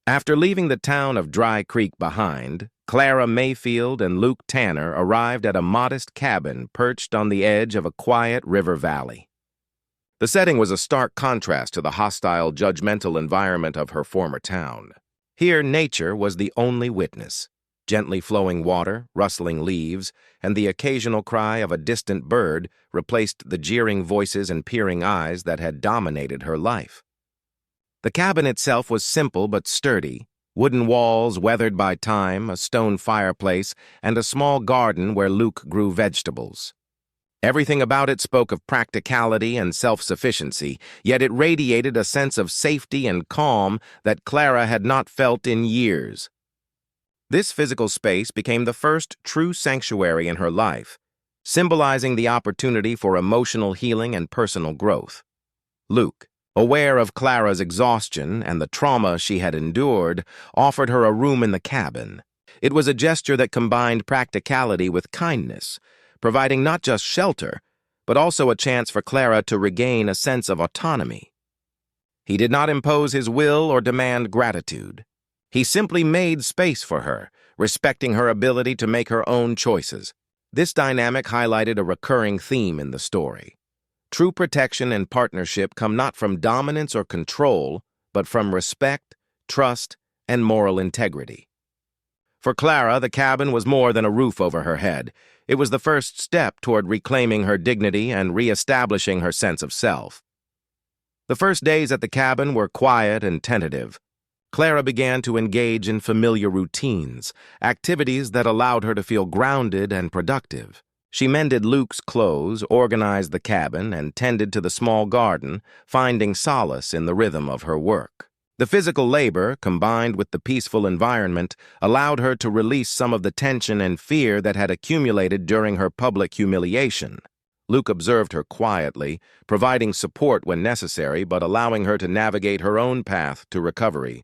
After leaving the town of Dry Creek behind, Clara Mayfield and Luke Tanner arrived at a modest cabin perched on the edge of a quiet river valley. The setting was a stark contrast to the hostile, judgmental environment of her former town. Here, nature was the only witness. Gently flowing water, rustling leaves, and the occasional cry of a distant bird replaced the jeering voices and peering eyes that had dominated her life. The cabin itself was simple but sturdy. Wooden walls weathered by time, a stone fireplace, and a small garden where Luke grew vegetables. Everything about it spoke of practicality and self-sufficiency, yet it radiated a sense of safety and calm that Clara had not felt in years. This physical space became the first true sanctuary in her life, symbolizing the opportunity for emotional healing and personal growth. Luke, aware of Clara's exhaustion and the trauma she had endured, offered her a room in the cabin. It was a gesture that combined practicality with kindness, providing not just shelter, but also a chance for Clara to regain a sense of autonomy. He did not impose his will or demand gratitude. He simply made space for her, respecting her ability to make her own choices. This dynamic highlighted a recurring theme in the story. True protection and partnership come not from dominance or control, but from respect, trust, and moral integrity. For Clara, the cabin was more than a roof over her head. It was the first step toward reclaiming her dignity and reestablishing her sense of self. The first days at the cabin were quiet and tentative. Clara began to engage in familiar routines, activities that allowed her to feel grounded and productive. She mended Luke's clothes, organized the cabin, and tended to the small garden, finding solace in the rhythm of her work. The physical labor, combined with the peaceful environment, allowed her to release some of the tension and fear that had accumulated during her public humiliation. Luke observed her quietly, providing support when necessary but allowing her to navigate her own path to recovery.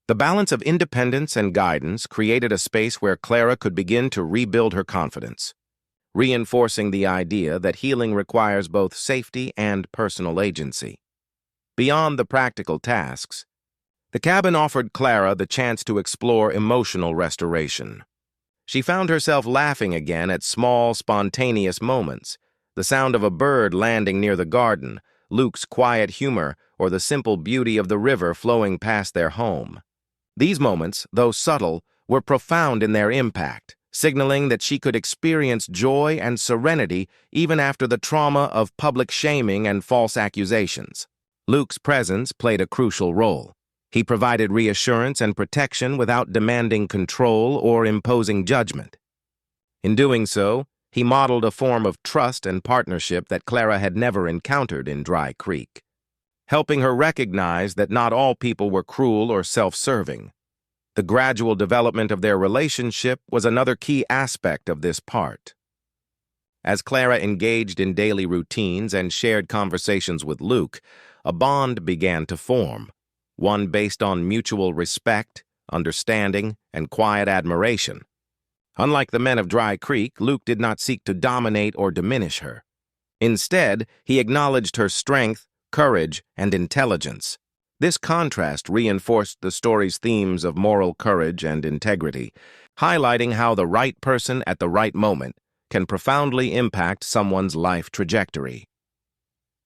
The balance of independence and guidance created a space where Clara could begin to rebuild her confidence, reinforcing the idea that healing requires both safety and personal agency. Beyond the practical tasks, the cabin offered Clara the chance to explore emotional restoration. She found herself laughing again at small, spontaneous moments, the sound of a bird landing near the garden, Luke's quiet humor, or the simple beauty of the river flowing past their home. These moments, though subtle, were profound in their impact, signaling that she could experience joy and serenity even after the trauma of public shaming and false accusations. Luke's presence played a crucial role. He provided reassurance and protection without demanding control or imposing judgment. In doing so, he modeled a form of trust and partnership that Clara had never encountered in Dry Creek, helping her recognize that not all people were cruel or self-serving. The gradual development of their relationship was another key aspect of this part. As Clara engaged in daily routines and shared conversations with Luke, a bond began to form, one based on mutual respect, understanding, and quiet admiration. Unlike the men of Dry Creek, Luke did not seek to dominate or diminish her. Instead, he acknowledged her strength, courage, and intelligence. This contrast reinforced the story's themes of moral courage and integrity, highlighting how the right person at the right moment can profoundly impact someone's life trajectory.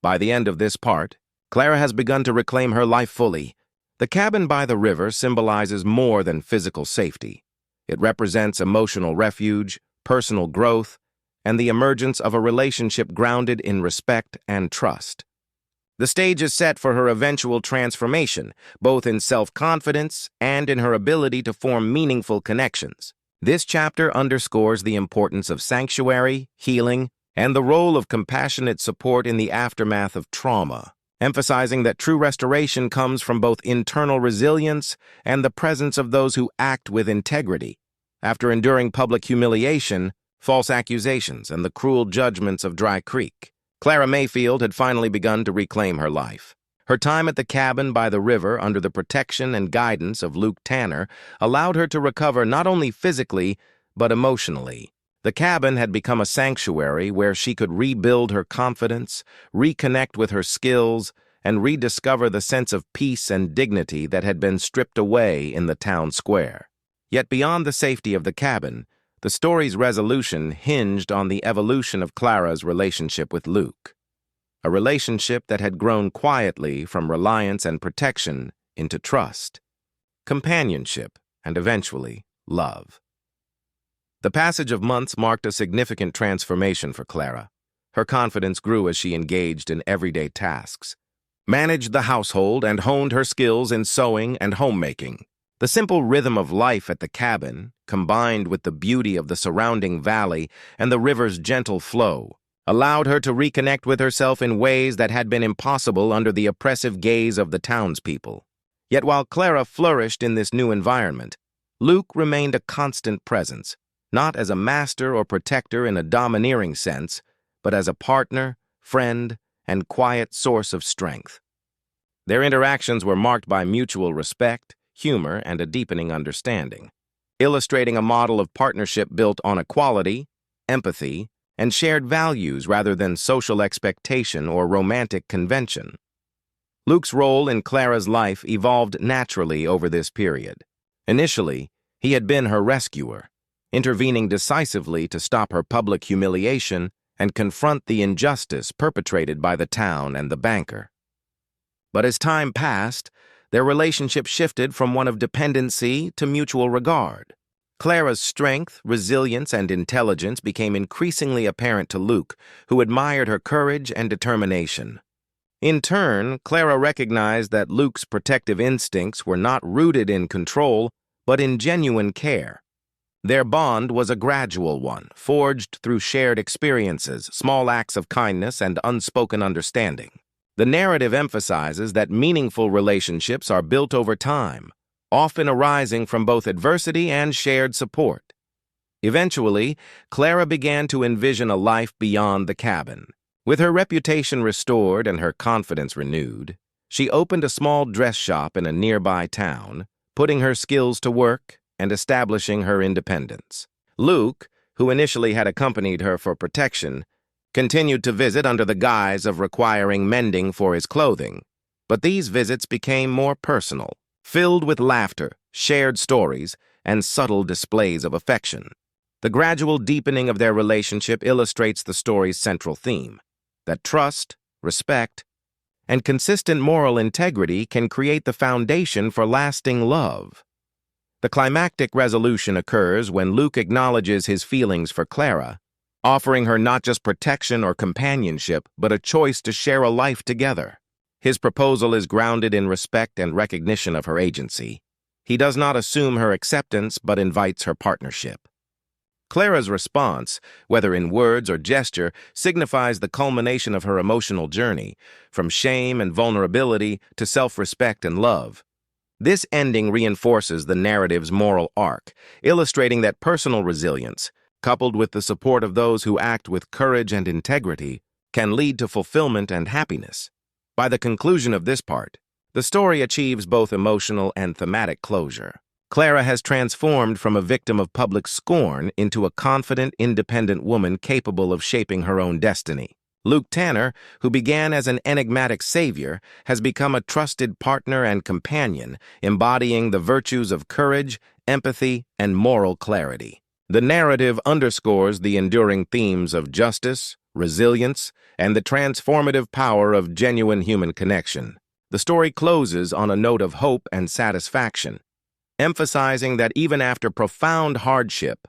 By the end of this part, Clara has begun to reclaim her life fully. The cabin by the river symbolizes more than physical safety. It represents emotional refuge, personal growth, and the emergence of a relationship grounded in respect and trust. The stage is set for her eventual transformation, both in self-confidence and in her ability to form meaningful connections. This chapter underscores the importance of sanctuary, healing, and the role of compassionate support in the aftermath of trauma, emphasizing that true restoration comes from both internal resilience and the presence of those who act with integrity. After enduring public humiliation, false accusations, and the cruel judgments of Dry Creek, Clara Mayfield had finally begun to reclaim her life. Her time at the cabin by the river under the protection and guidance of Luke Tanner allowed her to recover not only physically, but emotionally. The cabin had become a sanctuary where she could rebuild her confidence, reconnect with her skills, and rediscover the sense of peace and dignity that had been stripped away in the town square. Yet beyond the safety of the cabin, the story's resolution hinged on the evolution of Clara's relationship with Luke, a relationship that had grown quietly from reliance and protection into trust, companionship, and eventually, love. The passage of months marked a significant transformation for Clara. Her confidence grew as she engaged in everyday tasks, managed the household, and honed her skills in sewing and homemaking. The simple rhythm of life at the cabin, combined with the beauty of the surrounding valley and the river's gentle flow, allowed her to reconnect with herself in ways that had been impossible under the oppressive gaze of the townspeople. Yet while Clara flourished in this new environment, Luke remained a constant presence, not as a master or protector in a domineering sense, but as a partner, friend, and quiet source of strength. Their interactions were marked by mutual respect, humor, and a deepening understanding, illustrating a model of partnership built on equality, empathy, and shared values rather than social expectation or romantic convention. Luke's role in Clara's life evolved naturally over this period. Initially, he had been her rescuer, intervening decisively to stop her public humiliation and confront the injustice perpetrated by the town and the banker. But as time passed, their relationship shifted from one of dependency to mutual regard. Clara's strength, resilience, and intelligence became increasingly apparent to Luke, who admired her courage and determination. In turn, Clara recognized that Luke's protective instincts were not rooted in control, but in genuine care. Their bond was a gradual one, forged through shared experiences, small acts of kindness, and unspoken understanding. The narrative emphasizes that meaningful relationships are built over time, often arising from both adversity and shared support. Eventually, Clara began to envision a life beyond the cabin. With her reputation restored and her confidence renewed, she opened a small dress shop in a nearby town, putting her skills to work and establishing her independence. Luke, who initially had accompanied her for protection, continued to visit under the guise of requiring mending for his clothing, but these visits became more personal, filled with laughter, shared stories, and subtle displays of affection. The gradual deepening of their relationship illustrates the story's central theme, that trust, respect, and consistent moral integrity can create the foundation for lasting love. The climactic resolution occurs when Luke acknowledges his feelings for Clara, offering her not just protection or companionship, but a choice to share a life together. His proposal is grounded in respect and recognition of her agency. He does not assume her acceptance, but invites her partnership. Clara's response, whether in words or gesture, signifies the culmination of her emotional journey, from shame and vulnerability to self-respect and love. This ending reinforces the narrative's moral arc, illustrating that personal resilience, coupled with the support of those who act with courage and integrity, can lead to fulfillment and happiness. By the conclusion of this part, the story achieves both emotional and thematic closure. Clara has transformed from a victim of public scorn into a confident, independent woman capable of shaping her own destiny. Luke Tanner, who began as an enigmatic savior, has become a trusted partner and companion, embodying the virtues of courage, empathy, and moral clarity. The narrative underscores the enduring themes of justice, resilience, and the transformative power of genuine human connection. The story closes on a note of hope and satisfaction, emphasizing that even after profound hardship,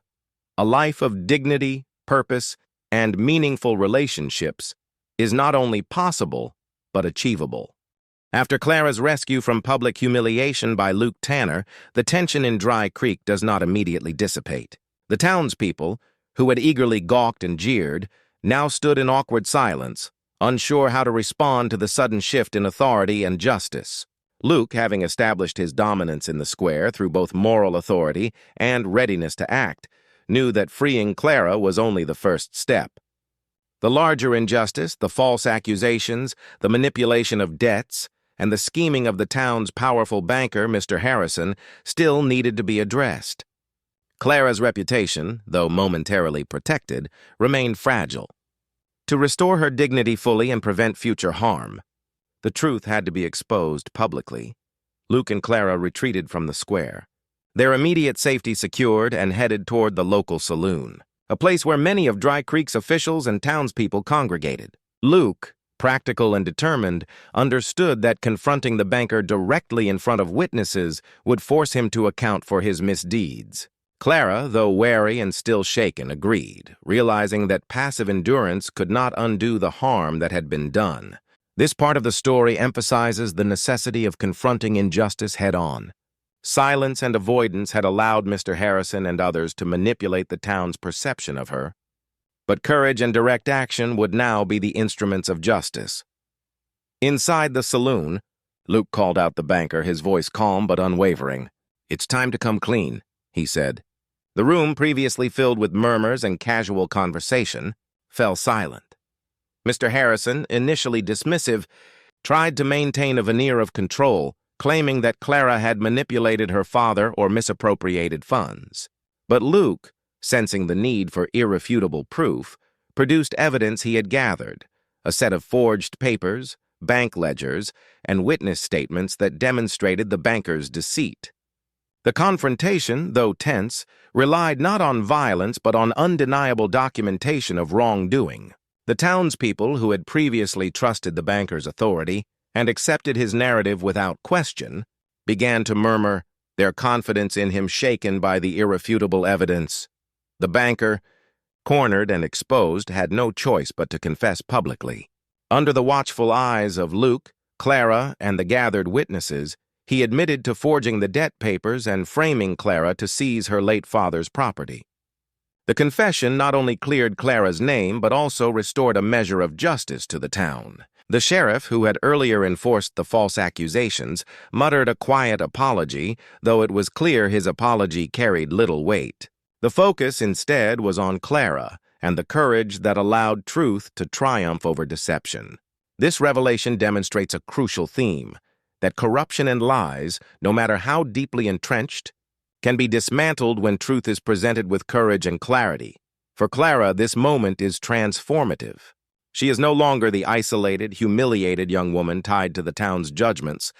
a life of dignity, purpose, and meaningful relationships is not only possible, but achievable. After Clara's rescue from public humiliation by Luke Tanner, the tension in Dry Creek does not immediately dissipate. The townspeople, who had eagerly gawked and jeered, now stood in awkward silence, unsure how to respond to the sudden shift in authority and justice. Luke, having established his dominance in the square through both moral authority and readiness to act, knew that freeing Clara was only the first step. The larger injustice, the false accusations, the manipulation of debts, and the scheming of the town's powerful banker, Mr. Harrison, still needed to be addressed. Clara's reputation, though momentarily protected, remained fragile. To restore her dignity fully and prevent future harm, The truth had to be exposed publicly. Luke and Clara retreated from the square, their immediate safety secured, and headed toward the local saloon, a place where many of Dry Creek's officials and townspeople congregated. Luke, practical and determined, understood that confronting the banker directly in front of witnesses would force him to account for his misdeeds. Clara, though wary and still shaken, agreed, realizing that passive endurance could not undo the harm that had been done. This part of the story emphasizes the necessity of confronting injustice head-on. Silence and avoidance had allowed Mr. Harrison and others to manipulate the town's perception of her, but courage and direct action would now be the instruments of justice. Inside the saloon, Luke called out the banker, his voice calm but unwavering. "It's time to come clean," he said. The room, previously filled with murmurs and casual conversation, fell silent. Mr. Harrison, initially dismissive, tried to maintain a veneer of control, claiming that Clara had manipulated her father or misappropriated funds. But Luke, sensing the need for irrefutable proof, produced evidence he had gathered, a set of forged papers, bank ledgers, and witness statements that demonstrated the banker's deceit. The confrontation, though tense, relied not on violence but on undeniable documentation of wrongdoing. The townspeople, who had previously trusted the banker's authority and accepted his narrative without question, began to murmur, their confidence in him shaken by the irrefutable evidence. The banker, cornered and exposed, had no choice but to confess publicly. Under the watchful eyes of Luke, Clara, and the gathered witnesses, he admitted to forging the debt papers and framing Clara to seize her late father's property. The confession not only cleared Clara's name but also restored a measure of justice to the town. The sheriff, who had earlier enforced the false accusations, muttered a quiet apology, though it was clear his apology carried little weight. The focus, instead, was on Clara and the courage that allowed truth to triumph over deception. This revelation demonstrates a crucial theme, that corruption and lies, no matter how deeply entrenched, can be dismantled when truth is presented with courage and clarity. For Clara, this moment is transformative. She is no longer the isolated, humiliated young woman tied to the town's judgments.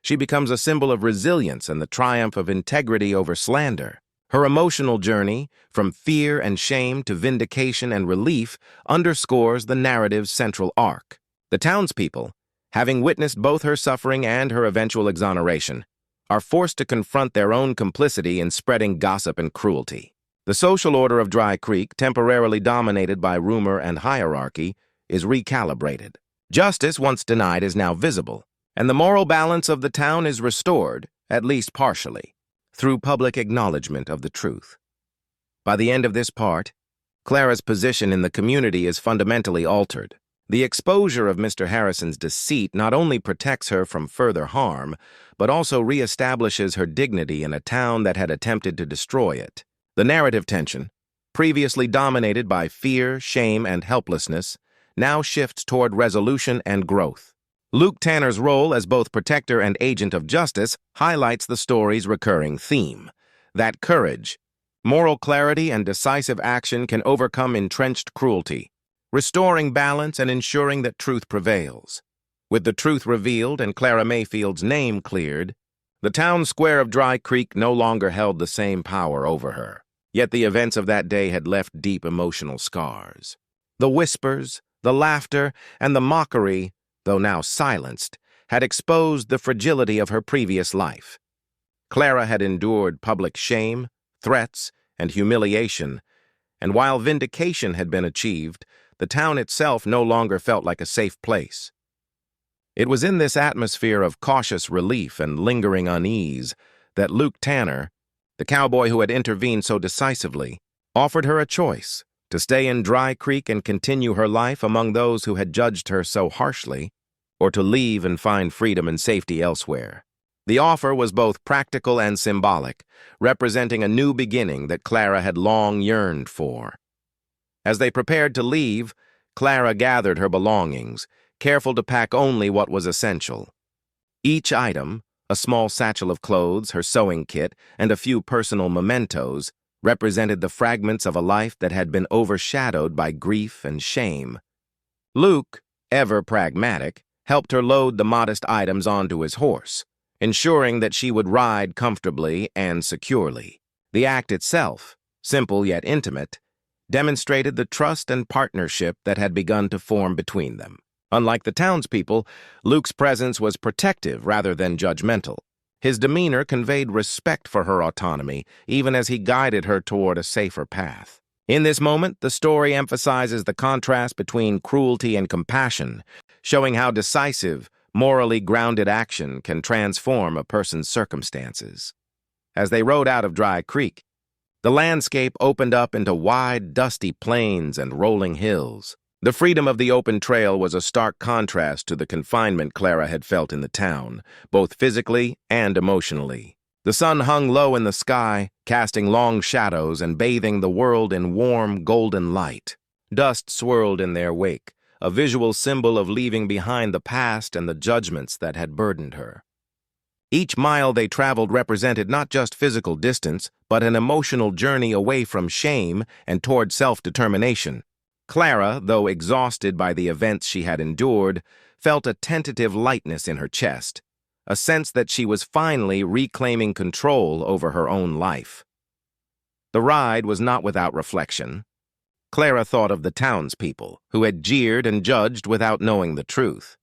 She becomes a symbol of resilience and the triumph of integrity over slander. Her emotional journey, from fear and shame to vindication and relief, underscores the narrative's central arc. The townspeople, having witnessed both her suffering and her eventual exoneration, are forced to confront their own complicity in spreading gossip and cruelty. The social order of Dry Creek, temporarily dominated by rumor and hierarchy, is recalibrated. Justice, once denied, is now visible, and the moral balance of the town is restored, at least partially, through public acknowledgement of the truth. By the end of this part, Clara's position in the community is fundamentally altered. The exposure of Mr. Harrison's deceit not only protects her from further harm, but also reestablishes her dignity in a town that had attempted to destroy it. The narrative tension, previously dominated by fear, shame, and helplessness, now shifts toward resolution and growth. Luke Tanner's role as both protector and agent of justice highlights the story's recurring theme, that courage, moral clarity, and decisive action can overcome entrenched cruelty, restoring balance and ensuring that truth prevails. With the truth revealed and Clara Mayfield's name cleared, the town square of Dry Creek no longer held the same power over her. Yet the events of that day had left deep emotional scars. The whispers, the laughter, and the mockery, though now silenced, had exposed the fragility of her previous life. Clara had endured public shame, threats, and humiliation, and while vindication had been achieved, the town itself no longer felt like a safe place. It was in this atmosphere of cautious relief and lingering unease that Luke Tanner, the cowboy who had intervened so decisively, offered her a choice: to stay in Dry Creek and continue her life among those who had judged her so harshly, or to leave and find freedom and safety elsewhere. The offer was both practical and symbolic, representing a new beginning that Clara had long yearned for. As they prepared to leave, Clara gathered her belongings, careful to pack only what was essential. Each item, a small satchel of clothes, her sewing kit, and a few personal mementos, represented the fragments of a life that had been overshadowed by grief and shame. Luke, ever pragmatic, helped her load the modest items onto his horse, ensuring that she would ride comfortably and securely. The act itself, simple yet intimate, demonstrated the trust and partnership that had begun to form between them. Unlike the townspeople, Luke's presence was protective rather than judgmental. His demeanor conveyed respect for her autonomy, even as he guided her toward a safer path. In this moment, the story emphasizes the contrast between cruelty and compassion, showing how decisive, morally grounded action can transform a person's circumstances. As they rode out of Dry Creek, the landscape opened up into wide, dusty plains and rolling hills. The freedom of the open trail was a stark contrast to the confinement Clara had felt in the town, both physically and emotionally. The sun hung low in the sky, casting long shadows and bathing the world in warm, golden light. Dust swirled in their wake, a visual symbol of leaving behind the past and the judgments that had burdened her. Each mile they traveled represented not just physical distance, but an emotional journey away from shame and toward self-determination. Clara, though exhausted by the events she had endured, felt a tentative lightness in her chest, a sense that she was finally reclaiming control over her own life. The ride was not without reflection. Clara thought of the townspeople, who had jeered and judged without knowing the truth.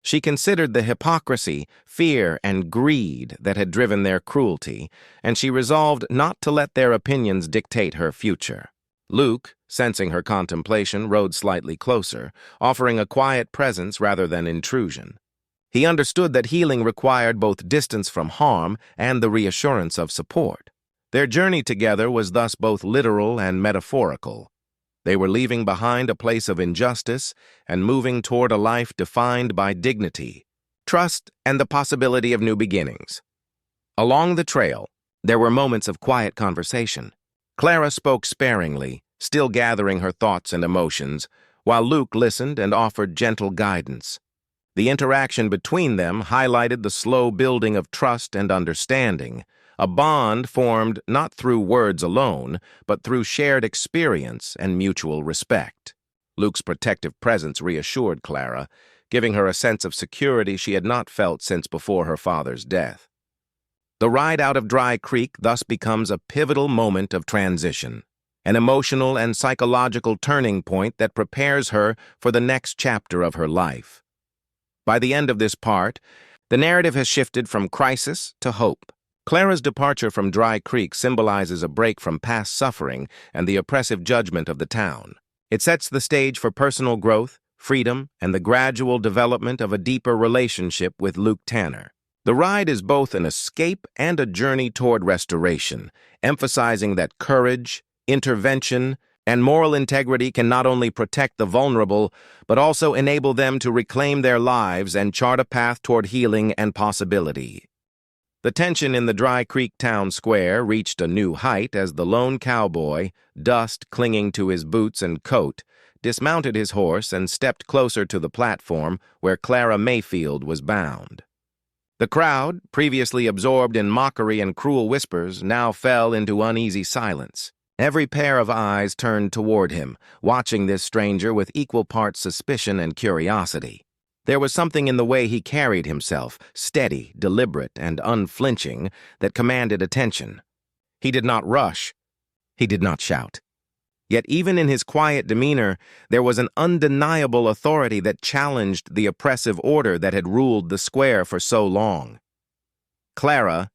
She considered the hypocrisy, fear, and greed that had driven their cruelty, and she resolved not to let their opinions dictate her future. Luke, sensing her contemplation, rode slightly closer, offering a quiet presence rather than intrusion. He understood that healing required both distance from harm and the reassurance of support. Their journey together was thus both literal and metaphorical. They were leaving behind a place of injustice and moving toward a life defined by dignity, trust, and the possibility of new beginnings. Along the trail, there were moments of quiet conversation. Clara spoke sparingly, still gathering her thoughts and emotions, while Luke listened and offered gentle guidance. The interaction between them highlighted the slow building of trust and understanding, a bond formed not through words alone, but through shared experience and mutual respect. Luke's protective presence reassured Clara, giving her a sense of security she had not felt since before her father's death. The ride out of Dry Creek thus becomes a pivotal moment of transition, an emotional and psychological turning point that prepares her for the next chapter of her life. By the end of this part, the narrative has shifted from crisis to hope. Clara's departure from Dry Creek symbolizes a break from past suffering and the oppressive judgment of the town. It sets the stage for personal growth, freedom, and the gradual development of a deeper relationship with Luke Tanner. The ride is both an escape and a journey toward restoration, emphasizing that courage, intervention, and moral integrity can not only protect the vulnerable, but also enable them to reclaim their lives and chart a path toward healing and possibility. The tension in the Dry Creek town square reached a new height as the lone cowboy, dust clinging to his boots and coat, dismounted his horse and stepped closer to the platform where Clara Mayfield was bound. The crowd, previously absorbed in mockery and cruel whispers, now fell into uneasy silence. Every pair of eyes turned toward him, watching this stranger with equal parts suspicion and curiosity. There was something in the way he carried himself, steady, deliberate, and unflinching, that commanded attention. He did not rush. He did not shout. Yet even in his quiet demeanor, there was an undeniable authority that challenged the oppressive order that had ruled the square for so long. Clara,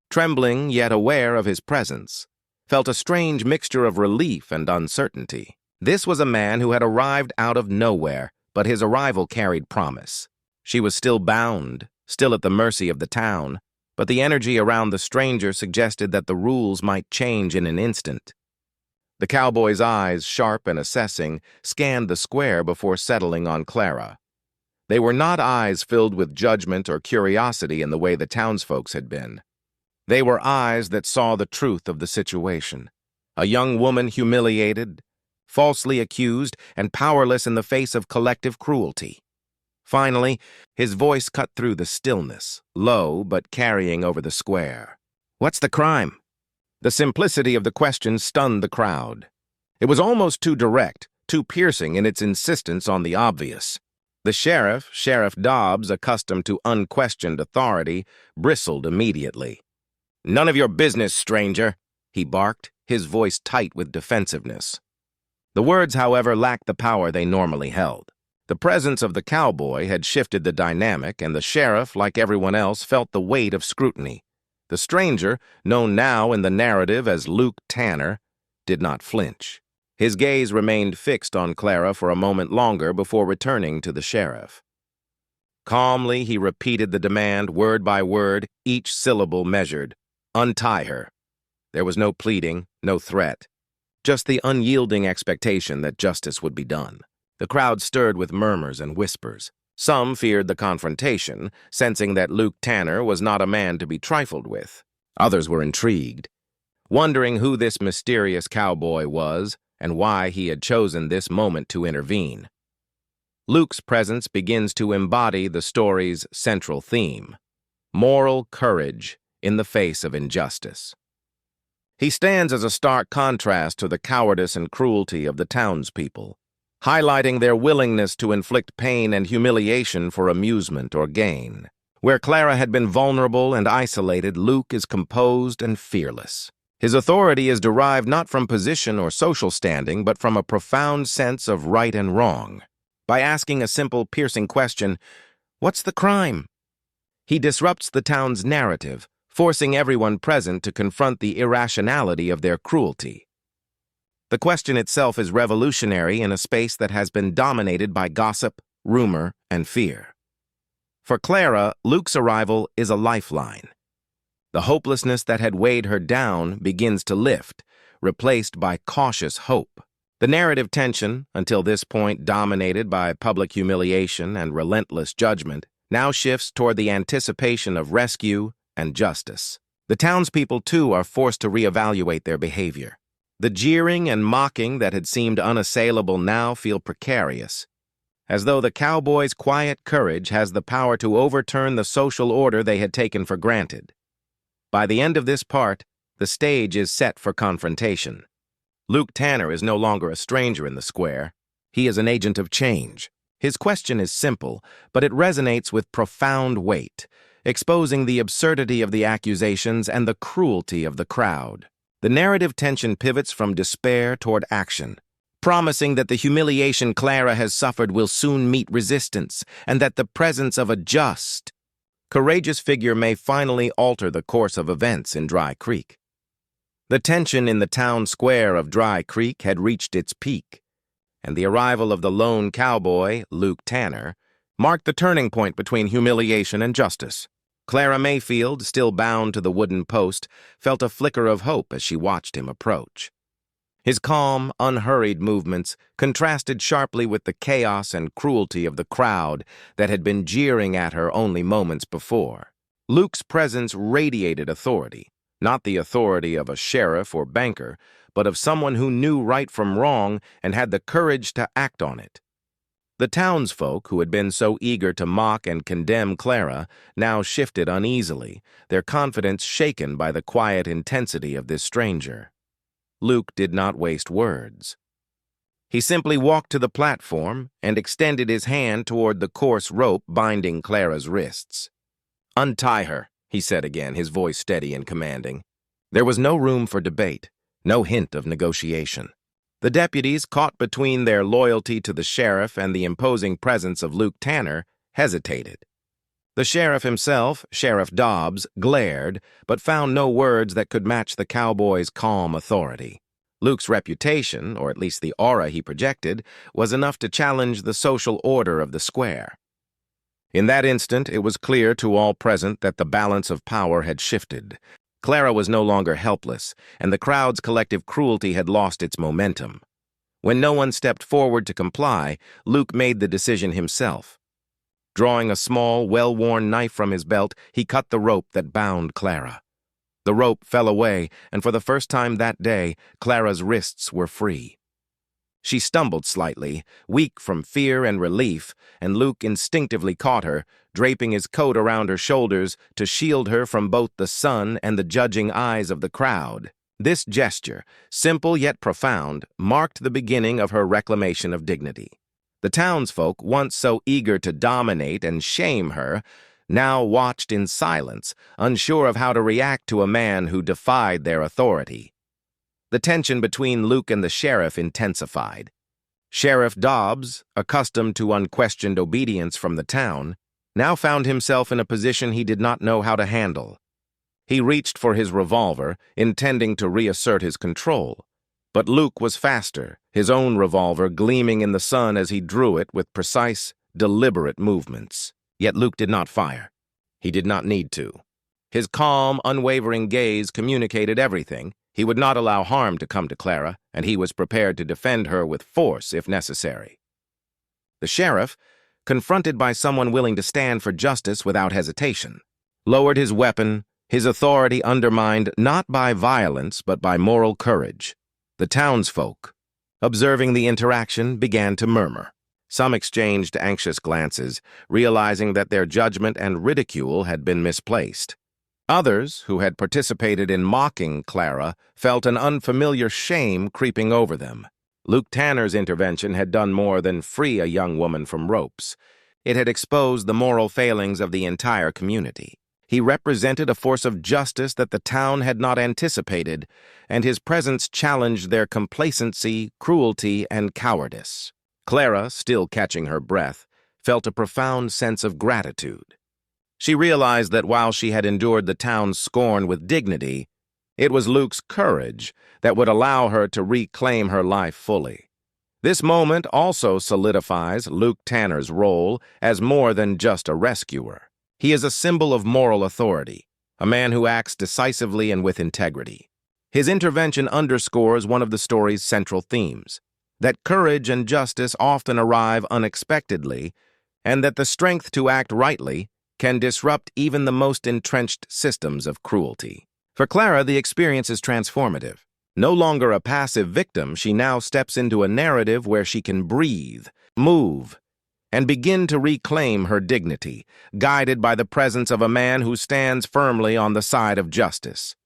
trembling yet aware of his presence, felt a strange mixture of relief and uncertainty. This was a man who had arrived out of nowhere, but his arrival carried promise. She was still bound, still at the mercy of the town, but the energy around the stranger suggested that the rules might change in an instant. The cowboy's eyes, sharp and assessing, scanned the square before settling on Clara. They were not eyes filled with judgment or curiosity in the way the townsfolk's had been. They were eyes that saw the truth of the situation. A young woman humiliated, falsely accused, and powerless in the face of collective cruelty. Finally, his voice cut through the stillness, low but carrying over the square. "What's the crime?" The simplicity of the question stunned the crowd. It was almost too direct, too piercing in its insistence on the obvious. The sheriff, Sheriff Dobbs, accustomed to unquestioned authority, bristled immediately. "None of your business, stranger," he barked, his voice tight with defensiveness. The words, however, lacked the power they normally held. The presence of the cowboy had shifted the dynamic, and the sheriff, like everyone else, felt the weight of scrutiny. The stranger, known now in the narrative as Luke Tanner, did not flinch. His gaze remained fixed on Clara for a moment longer before returning to the sheriff. Calmly, he repeated the demand, word by word, each syllable measured. "Untie her." There was no pleading, no threat, just the unyielding expectation that justice would be done. The crowd stirred with murmurs and whispers. Some feared the confrontation, sensing that Luke Tanner was not a man to be trifled with. Others were intrigued, wondering who this mysterious cowboy was and why he had chosen this moment to intervene. Luke's presence begins to embody the story's central theme: moral courage in the face of injustice. He stands as a stark contrast to the cowardice and cruelty of the townspeople, highlighting their willingness to inflict pain and humiliation for amusement or gain. Where Clara had been vulnerable and isolated, Luke is composed and fearless. His authority is derived not from position or social standing, but from a profound sense of right and wrong. By asking a simple, piercing question, "What's the crime?" he disrupts the town's narrative, forcing everyone present to confront the irrationality of their cruelty. The question itself is revolutionary in a space that has been dominated by gossip, rumor, and fear. For Clara, Luke's arrival is a lifeline. The hopelessness that had weighed her down begins to lift, replaced by cautious hope. The narrative tension, until this point dominated by public humiliation and relentless judgment, now shifts toward the anticipation of rescue and justice. The townspeople, too, are forced to reevaluate their behavior. The jeering and mocking that had seemed unassailable now feel precarious, as though the cowboys' quiet courage has the power to overturn the social order they had taken for granted. By the end of this part, the stage is set for confrontation. Luke Tanner is no longer a stranger in the square. He is an agent of change. His question is simple, but it resonates with profound weight, exposing the absurdity of the accusations and the cruelty of the crowd. The narrative tension pivots from despair toward action, promising that the humiliation Clara has suffered will soon meet resistance, and that the presence of a just, courageous figure may finally alter the course of events in Dry Creek. The tension in the town square of Dry Creek had reached its peak, and the arrival of the lone cowboy, Luke Tanner, marked the turning point between humiliation and justice. Clara Mayfield, still bound to the wooden post, felt a flicker of hope as she watched him approach. His calm, unhurried movements contrasted sharply with the chaos and cruelty of the crowd that had been jeering at her only moments before. Luke's presence radiated authority, not the authority of a sheriff or banker, but of someone who knew right from wrong and had the courage to act on it. The townsfolk, who had been so eager to mock and condemn Clara, now shifted uneasily, their confidence shaken by the quiet intensity of this stranger. Luke did not waste words. He simply walked to the platform and extended his hand toward the coarse rope binding Clara's wrists. "Untie her," he said again, his voice steady and commanding. There was no room for debate, no hint of negotiation. The deputies, caught between their loyalty to the sheriff and the imposing presence of Luke Tanner, hesitated. The sheriff himself, Sheriff Dobbs, glared, but found no words that could match the cowboy's calm authority. Luke's reputation, or at least the aura he projected, was enough to challenge the social order of the square. In that instant, it was clear to all present that the balance of power had shifted. Clara was no longer helpless, and the crowd's collective cruelty had lost its momentum. When no one stepped forward to comply, Luke made the decision himself. Drawing a small, well-worn knife from his belt, he cut the rope that bound Clara. The rope fell away, and for the first time that day, Clara's wrists were free. She stumbled slightly, weak from fear and relief, and Luke instinctively caught her, draping his coat around her shoulders to shield her from both the sun and the judging eyes of the crowd. This gesture, simple yet profound, marked the beginning of her reclamation of dignity. The townsfolk, once so eager to dominate and shame her, now watched in silence, unsure of how to react to a man who defied their authority. The tension between Luke and the sheriff intensified. Sheriff Dobbs, accustomed to unquestioned obedience from the town, now found himself in a position he did not know how to handle. He reached for his revolver, intending to reassert his control. But Luke was faster, his own revolver gleaming in the sun as he drew it with precise, deliberate movements. Yet Luke did not fire. He did not need to. His calm, unwavering gaze communicated everything. He would not allow harm to come to Clara, and he was prepared to defend her with force if necessary. The sheriff, confronted by someone willing to stand for justice without hesitation, lowered his weapon, his authority undermined not by violence but by moral courage. The townsfolk, observing the interaction, began to murmur. Some exchanged anxious glances, realizing that their judgment and ridicule had been misplaced. Others, who had participated in mocking Clara, felt an unfamiliar shame creeping over them. Luke Tanner's intervention had done more than free a young woman from ropes. It had exposed the moral failings of the entire community. He represented a force of justice that the town had not anticipated, and his presence challenged their complacency, cruelty, and cowardice. Clara, still catching her breath, felt a profound sense of gratitude. She realized that while she had endured the town's scorn with dignity, it was Luke's courage that would allow her to reclaim her life fully. This moment also solidifies Luke Tanner's role as more than just a rescuer. He is a symbol of moral authority, a man who acts decisively and with integrity. His intervention underscores one of the story's central themes, that courage and justice often arrive unexpectedly, and that the strength to act rightly can disrupt even the most entrenched systems of cruelty. For Clara, the experience is transformative. No longer a passive victim, she now steps into a narrative where she can breathe, move, and begin to reclaim her dignity, guided by the presence of a man who stands firmly on the side of justice.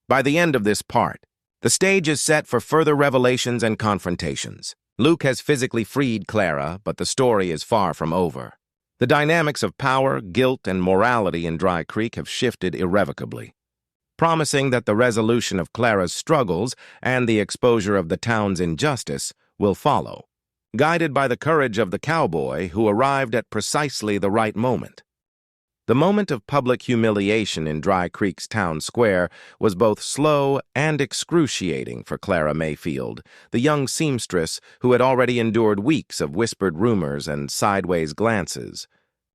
By the end of this part, the stage is set for further revelations and confrontations. Luke has physically freed Clara, but the story is far from over. The dynamics of power, guilt, and morality in Dry Creek have shifted irrevocably, promising that the resolution of Clara's struggles and the exposure of the town's injustice will follow, guided by the courage of the cowboy who arrived at precisely the right moment. The moment of public humiliation in Dry Creek's town square was both slow and excruciating for Clara Mayfield, the young seamstress who had already endured weeks of whispered rumors and sideways glances.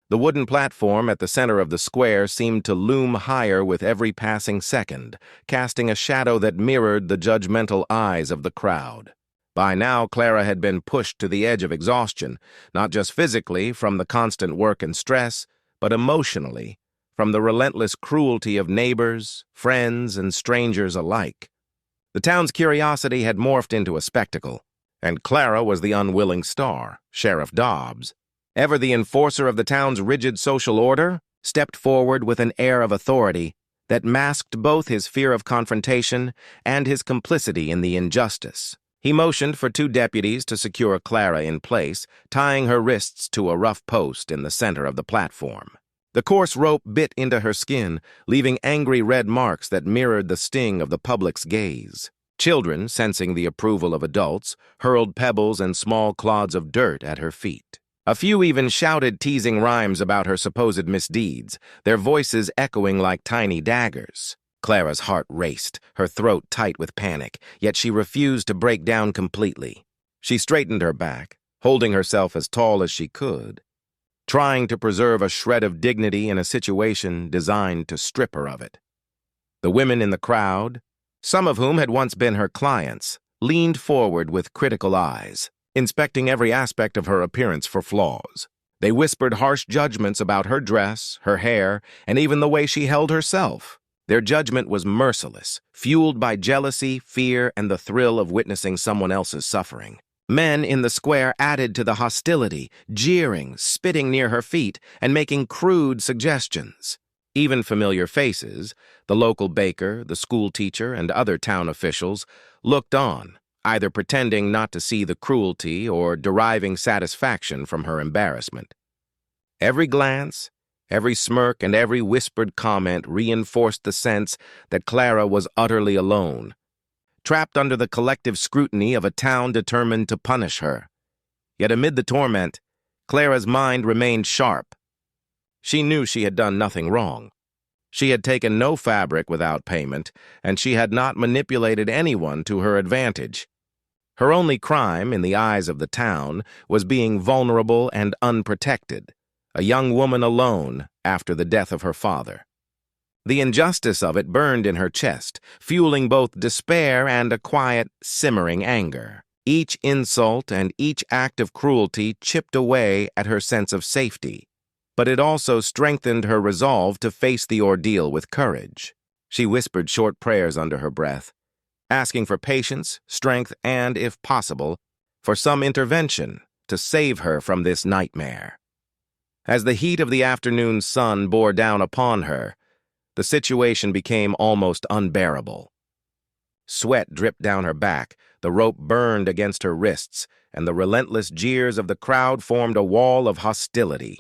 The wooden platform at the center of the square seemed to loom higher with every passing second, casting a shadow that mirrored the judgmental eyes of the crowd. By now, Clara had been pushed to the edge of exhaustion, not just physically from the constant work and stress, but emotionally, from the relentless cruelty of neighbors, friends, and strangers alike. The town's curiosity had morphed into a spectacle, and Clara was the unwilling star. Sheriff Dobbs, ever the enforcer of the town's rigid social order, stepped forward with an air of authority that masked both his fear of confrontation and his complicity in the injustice. He motioned for 2 deputies to secure Clara in place, tying her wrists to a rough post in the center of the platform. The coarse rope bit into her skin, leaving angry red marks that mirrored the sting of the public's gaze. Children, sensing the approval of adults, hurled pebbles and small clods of dirt at her feet. A few even shouted teasing rhymes about her supposed misdeeds, their voices echoing like tiny daggers. Clara's heart raced, her throat tight with panic, yet she refused to break down completely. She straightened her back, holding herself as tall as she could, trying to preserve a shred of dignity in a situation designed to strip her of it. The women in the crowd, some of whom had once been her clients, leaned forward with critical eyes, inspecting every aspect of her appearance for flaws. They whispered harsh judgments about her dress, her hair, and even the way she held herself. Their judgment was merciless, fueled by jealousy, fear, and the thrill of witnessing someone else's suffering. Men in the square added to the hostility, jeering, spitting near her feet, and making crude suggestions. Even familiar faces, the local baker, the school teacher, and other town officials, looked on, either pretending not to see the cruelty or deriving satisfaction from her embarrassment. Every glance, every smirk, and every whispered comment reinforced the sense that Clara was utterly alone, trapped under the collective scrutiny of a town determined to punish her. Yet amid the torment, Clara's mind remained sharp. She knew she had done nothing wrong. She had taken no fabric without payment, and she had not manipulated anyone to her advantage. Her only crime, in the eyes of the town, was being vulnerable and unprotected, a young woman alone after the death of her father. The injustice of it burned in her chest, fueling both despair and a quiet, simmering anger. Each insult and each act of cruelty chipped away at her sense of safety, but it also strengthened her resolve to face the ordeal with courage. She whispered short prayers under her breath, asking for patience, strength, and, if possible, for some intervention to save her from this nightmare. As the heat of the afternoon sun bore down upon her, the situation became almost unbearable. Sweat dripped down her back, the rope burned against her wrists, and the relentless jeers of the crowd formed a wall of hostility.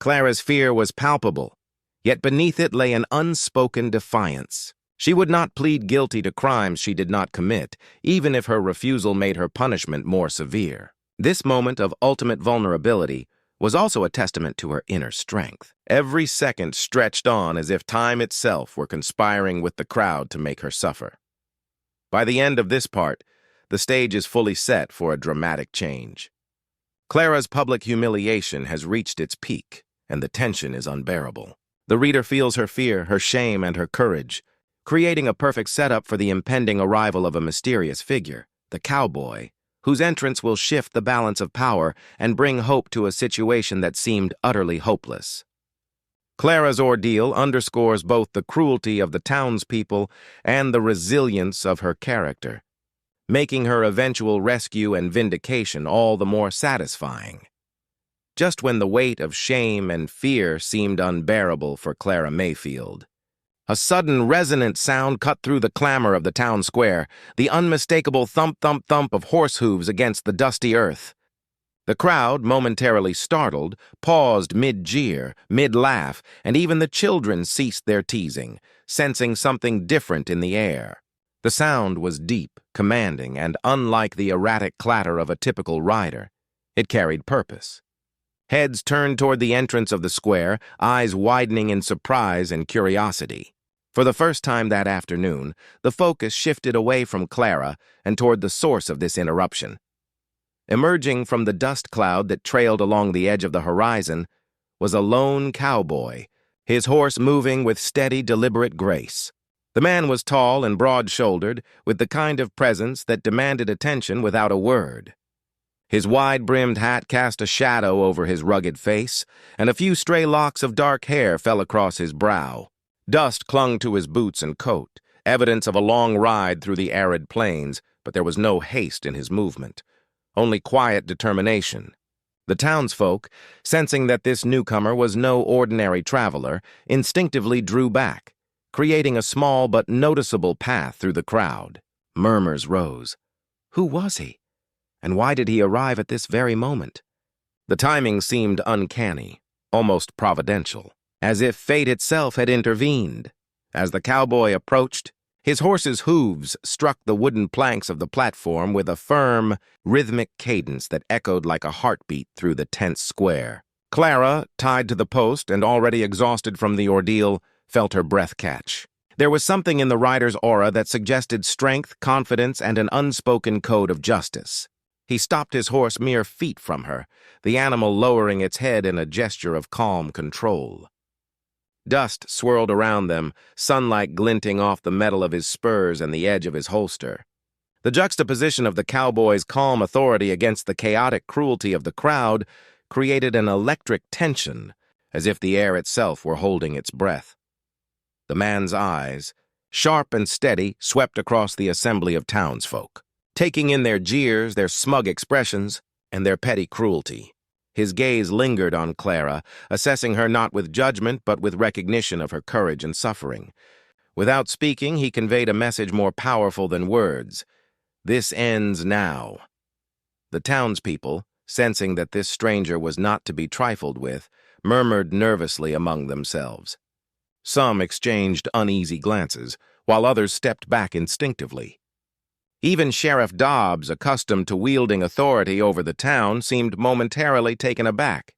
Clara's fear was palpable, yet beneath it lay an unspoken defiance. She would not plead guilty to crimes she did not commit, even if her refusal made her punishment more severe. This moment of ultimate vulnerability was also a testament to her inner strength. Every second stretched on as if time itself were conspiring with the crowd to make her suffer. By the end of this part, the stage is fully set for a dramatic change. Clara's public humiliation has reached its peak, and the tension is unbearable. The reader feels her fear, her shame, and her courage, creating a perfect setup for the impending arrival of a mysterious figure, the cowboy, whose entrance will shift the balance of power and bring hope to a situation that seemed utterly hopeless. Clara's ordeal underscores both the cruelty of the townspeople and the resilience of her character, making her eventual rescue and vindication all the more satisfying. Just when the weight of shame and fear seemed unbearable for Clara Mayfield, a sudden resonant sound cut through the clamor of the town square, the unmistakable thump-thump-thump of horse hooves against the dusty earth. The crowd, momentarily startled, paused mid-jeer, mid-laugh, and even the children ceased their teasing, sensing something different in the air. The sound was deep, commanding, and unlike the erratic clatter of a typical rider. It carried purpose. Heads turned toward the entrance of the square, eyes widening in surprise and curiosity. For the first time that afternoon, the focus shifted away from Clara and toward the source of this interruption. Emerging from the dust cloud that trailed along the edge of the horizon was a lone cowboy, his horse moving with steady, deliberate grace. The man was tall and broad-shouldered, with the kind of presence that demanded attention without a word. His wide-brimmed hat cast a shadow over his rugged face, and a few stray locks of dark hair fell across his brow. Dust clung to his boots and coat, evidence of a long ride through the arid plains, but there was no haste in his movement, only quiet determination. The townsfolk, sensing that this newcomer was no ordinary traveler, instinctively drew back, creating a small but noticeable path through the crowd. Murmurs rose. Who was he? And why did he arrive at this very moment? The timing seemed uncanny, almost providential, as if fate itself had intervened. As the cowboy approached, his horse's hooves struck the wooden planks of the platform with a firm, rhythmic cadence that echoed like a heartbeat through the tense square. Clara, tied to the post and already exhausted from the ordeal, felt her breath catch. There was something in the rider's aura that suggested strength, confidence, and an unspoken code of justice. He stopped his horse mere feet from her, the animal lowering its head in a gesture of calm control. Dust swirled around them, sunlight glinting off the metal of his spurs and the edge of his holster. The juxtaposition of the cowboy's calm authority against the chaotic cruelty of the crowd created an electric tension, as if the air itself were holding its breath. The man's eyes, sharp and steady, swept across the assembly of townsfolk, taking in their jeers, their smug expressions, and their petty cruelty. His gaze lingered on Clara, assessing her not with judgment but with recognition of her courage and suffering. Without speaking, he conveyed a message more powerful than words. This ends now. The townspeople, sensing that this stranger was not to be trifled with, murmured nervously among themselves. Some exchanged uneasy glances, while others stepped back instinctively. Even Sheriff Dobbs, accustomed to wielding authority over the town, seemed momentarily taken aback.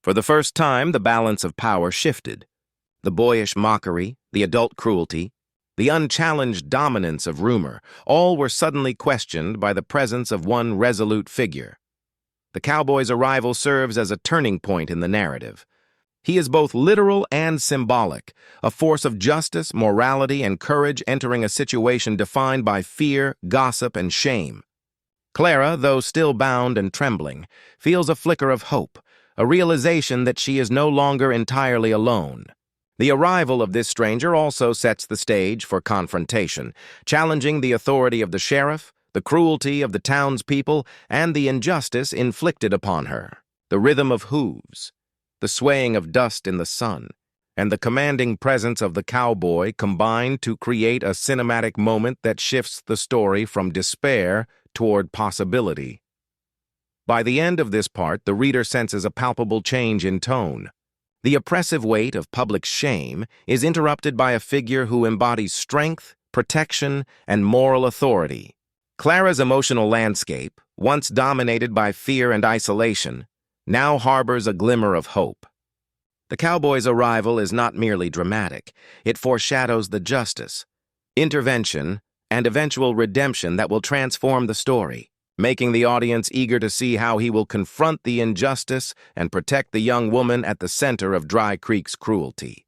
For the first time, the balance of power shifted. The boyish mockery, the adult cruelty, the unchallenged dominance of rumor, all were suddenly questioned by the presence of one resolute figure. The cowboy's arrival serves as a turning point in the narrative. He is both literal and symbolic, a force of justice, morality, and courage entering a situation defined by fear, gossip, and shame. Clara, though still bound and trembling, feels a flicker of hope, a realization that she is no longer entirely alone. The arrival of this stranger also sets the stage for confrontation, challenging the authority of the sheriff, the cruelty of the townspeople, and the injustice inflicted upon her. The rhythm of hooves, the swaying of dust in the sun, and the commanding presence of the cowboy combine to create a cinematic moment that shifts the story from despair toward possibility. By the end of this part, the reader senses a palpable change in tone. The oppressive weight of public shame is interrupted by a figure who embodies strength, protection, and moral authority. Clara's emotional landscape, once dominated by fear and isolation, now harbors a glimmer of hope. The cowboy's arrival is not merely dramatic, it foreshadows the justice, intervention, and eventual redemption that will transform the story, making the audience eager to see how he will confront the injustice and protect the young woman at the center of Dry Creek's cruelty.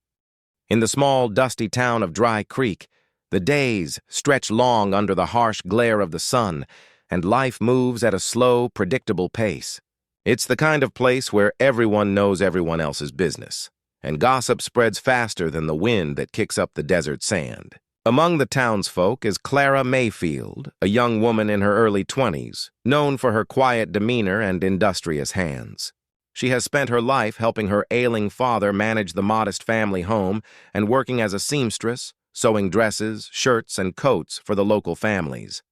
In the small, dusty town of Dry Creek, the days stretch long under the harsh glare of the sun, and life moves at a slow, predictable pace. It's the kind of place where everyone knows everyone else's business, and gossip spreads faster than the wind that kicks up the desert sand. Among the townsfolk is Clara Mayfield, a young woman in her early 20s, known for her quiet demeanor and industrious hands. She has spent her life helping her ailing father manage the modest family home and working as a seamstress, sewing dresses, shirts, and coats for the local families.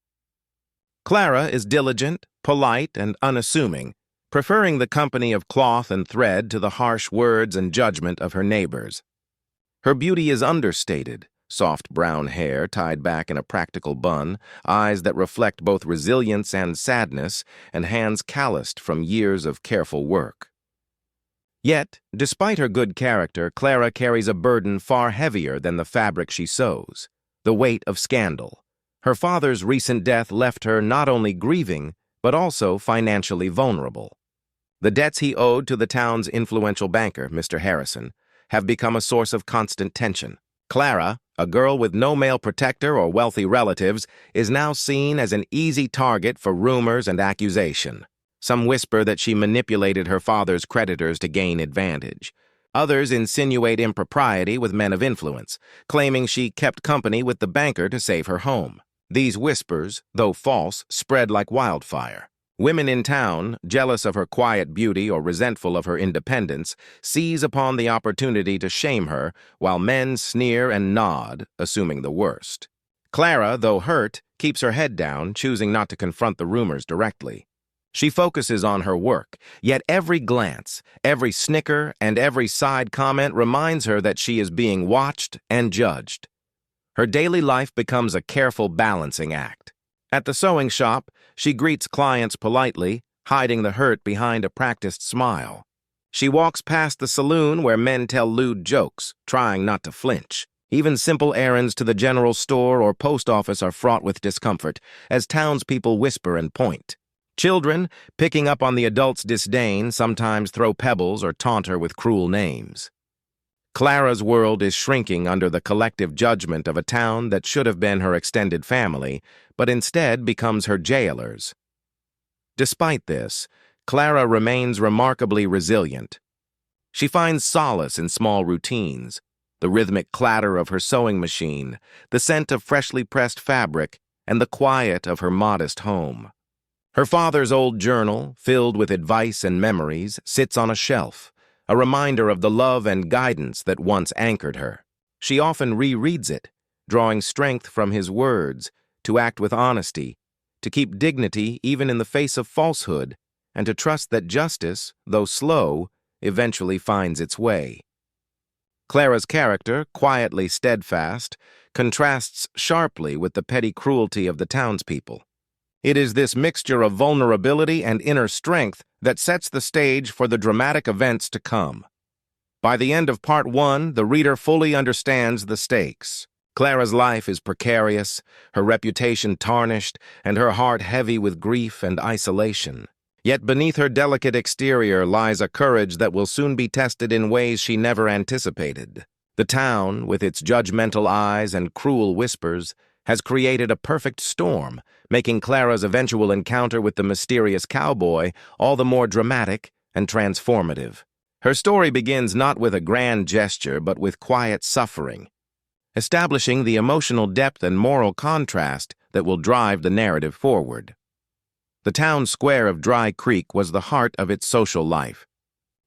Clara is diligent, polite, and unassuming, preferring the company of cloth and thread to the harsh words and judgment of her neighbors. Her beauty is understated. Soft brown hair tied back in a practical bun, eyes that reflect both resilience and sadness, and hands calloused from years of careful work. Yet, despite her good character, Clara carries a burden far heavier than the fabric she sews, the weight of scandal. Her father's recent death left her not only grieving, but also financially vulnerable. The debts he owed to the town's influential banker, Mr. Harrison, have become a source of constant tension. Clara, a girl with no male protector or wealthy relatives, is now seen as an easy target for rumors and accusation. Some whisper that she manipulated her father's creditors to gain advantage. Others insinuate impropriety with men of influence, claiming she kept company with the banker to save her home. These whispers, though false, spread like wildfire. Women in town, jealous of her quiet beauty or resentful of her independence, seize upon the opportunity to shame her, while men sneer and nod, assuming the worst. Clara, though hurt, keeps her head down, choosing not to confront the rumors directly. She focuses on her work, yet every glance, every snicker, and every side comment reminds her that she is being watched and judged. Her daily life becomes a careful balancing act. At the sewing shop, she greets clients politely, hiding the hurt behind a practiced smile. She walks past the saloon where men tell lewd jokes, trying not to flinch. Even simple errands to the general store or post office are fraught with discomfort, as townspeople whisper and point. Children, picking up on the adults' disdain, sometimes throw pebbles or taunt her with cruel names. Clara's world is shrinking under the collective judgment of a town that should have been her extended family, but instead becomes her jailers. Despite this, Clara remains remarkably resilient. She finds solace in small routines, the rhythmic clatter of her sewing machine, the scent of freshly pressed fabric, and the quiet of her modest home. Her father's old journal, filled with advice and memories, sits on a shelf, a reminder of the love and guidance that once anchored her. She often rereads it, drawing strength from his words to act with honesty, to keep dignity even in the face of falsehood, and to trust that justice, though slow, eventually finds its way. Clara's character, quietly steadfast, contrasts sharply with the petty cruelty of the townspeople. It is this mixture of vulnerability and inner strength that sets the stage for the dramatic events to come. By the end of Part 1, the reader fully understands the stakes. Clara's life is precarious, her reputation tarnished, and her heart heavy with grief and isolation. Yet beneath her delicate exterior lies a courage that will soon be tested in ways she never anticipated. The town, with its judgmental eyes and cruel whispers, has created a perfect storm, making Clara's eventual encounter with the mysterious cowboy all the more dramatic and transformative. Her story begins not with a grand gesture, but with quiet suffering, establishing the emotional depth and moral contrast that will drive the narrative forward. The town square of Dry Creek was the heart of its social life,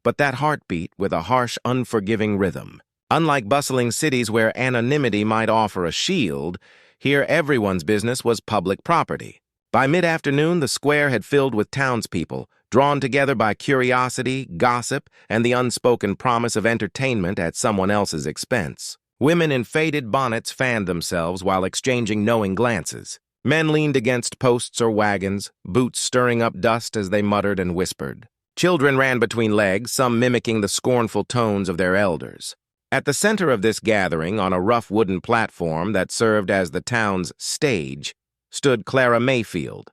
but that heart beat with a harsh, unforgiving rhythm. Unlike bustling cities where anonymity might offer a shield, here everyone's business was public property. By mid-afternoon, the square had filled with townspeople, drawn together by curiosity, gossip, and the unspoken promise of entertainment at someone else's expense. Women in faded bonnets fanned themselves while exchanging knowing glances. Men leaned against posts or wagons, boots stirring up dust as they muttered and whispered. Children ran between legs, some mimicking the scornful tones of their elders. At the center of this gathering, on a rough wooden platform that served as the town's stage, stood Clara Mayfield,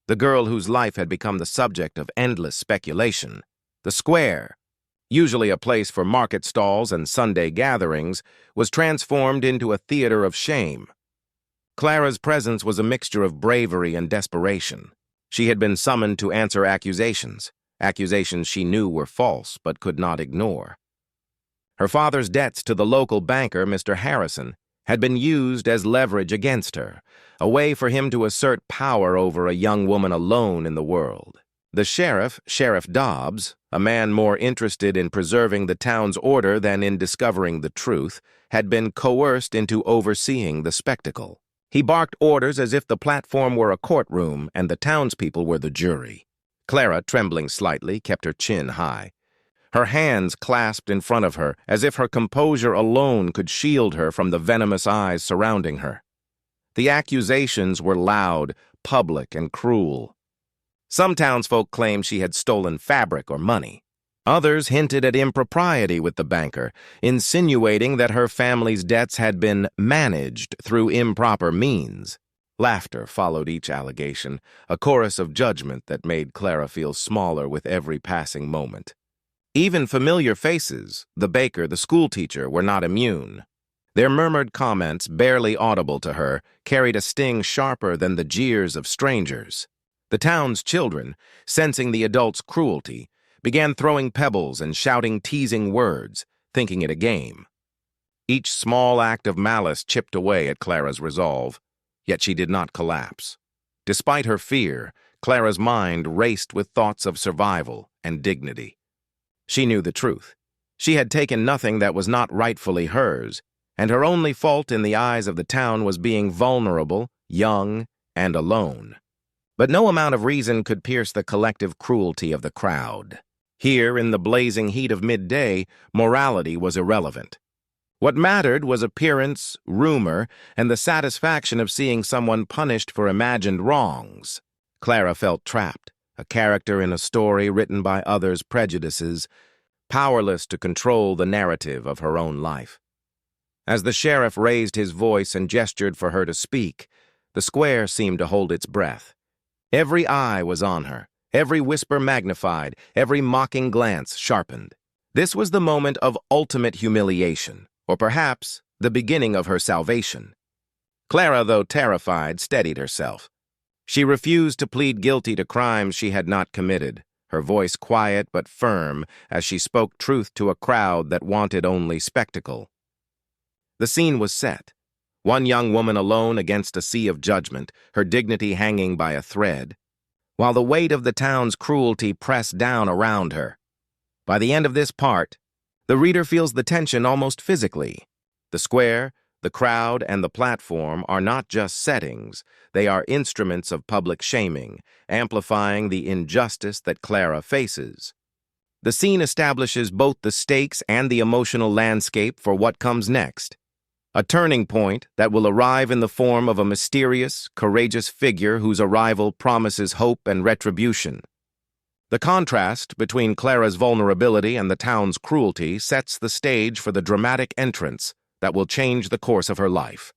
the girl whose life had become the subject of endless speculation. The square, usually a place for market stalls and Sunday gatherings, was transformed into a theater of shame. Clara's presence was a mixture of bravery and desperation. She had been summoned to answer accusations she knew were false but could not ignore. Her father's debts to the local banker, Mr. Harrison, had been used as leverage against her, a way for him to assert power over a young woman alone in the world. The sheriff, Sheriff Dobbs, a man more interested in preserving the town's order than in discovering the truth, had been coerced into overseeing the spectacle. He barked orders as if the platform were a courtroom and the townspeople were the jury. Clara, trembling slightly, kept her chin high, her hands clasped in front of her, as if her composure alone could shield her from the venomous eyes surrounding her. The accusations were loud, public, and cruel. Some townsfolk claimed she had stolen fabric or money. Others hinted at impropriety with the banker, insinuating that her family's debts had been managed through improper means. Laughter followed each allegation, a chorus of judgment that made Clara feel smaller with every passing moment. Even familiar faces, the baker, the schoolteacher, were not immune. Their murmured comments, barely audible to her, carried a sting sharper than the jeers of strangers. The town's children, sensing the adults' cruelty, began throwing pebbles and shouting teasing words, thinking it a game. Each small act of malice chipped away at Clara's resolve, yet she did not collapse. Despite her fear, Clara's mind raced with thoughts of survival and dignity. She knew the truth. She had taken nothing that was not rightfully hers, and her only fault in the eyes of the town was being vulnerable, young, and alone. But no amount of reason could pierce the collective cruelty of the crowd. Here, in the blazing heat of midday, morality was irrelevant. What mattered was appearance, rumor, and the satisfaction of seeing someone punished for imagined wrongs. Clara felt trapped, a character in a story written by others' prejudices, powerless to control the narrative of her own life. As the sheriff raised his voice and gestured for her to speak, the square seemed to hold its breath. Every eye was on her, every whisper magnified, every mocking glance sharpened. This was the moment of ultimate humiliation, or perhaps the beginning of her salvation. Clara, though terrified, steadied herself. She refused to plead guilty to crimes she had not committed, her voice quiet but firm as she spoke truth to a crowd that wanted only spectacle. The scene was set. One young woman alone against a sea of judgment, her dignity hanging by a thread, while the weight of the town's cruelty pressed down around her. By the end of this part, the reader feels the tension almost physically. The square, The crowd and the platform are not just settings, they are instruments of public shaming, amplifying the injustice that Clara faces. The scene establishes both the stakes and the emotional landscape for what comes next. A turning point that will arrive in the form of a mysterious, courageous figure whose arrival promises hope and retribution. The contrast between Clara's vulnerability and the town's cruelty sets the stage for the dramatic entrance that will change the course of her life.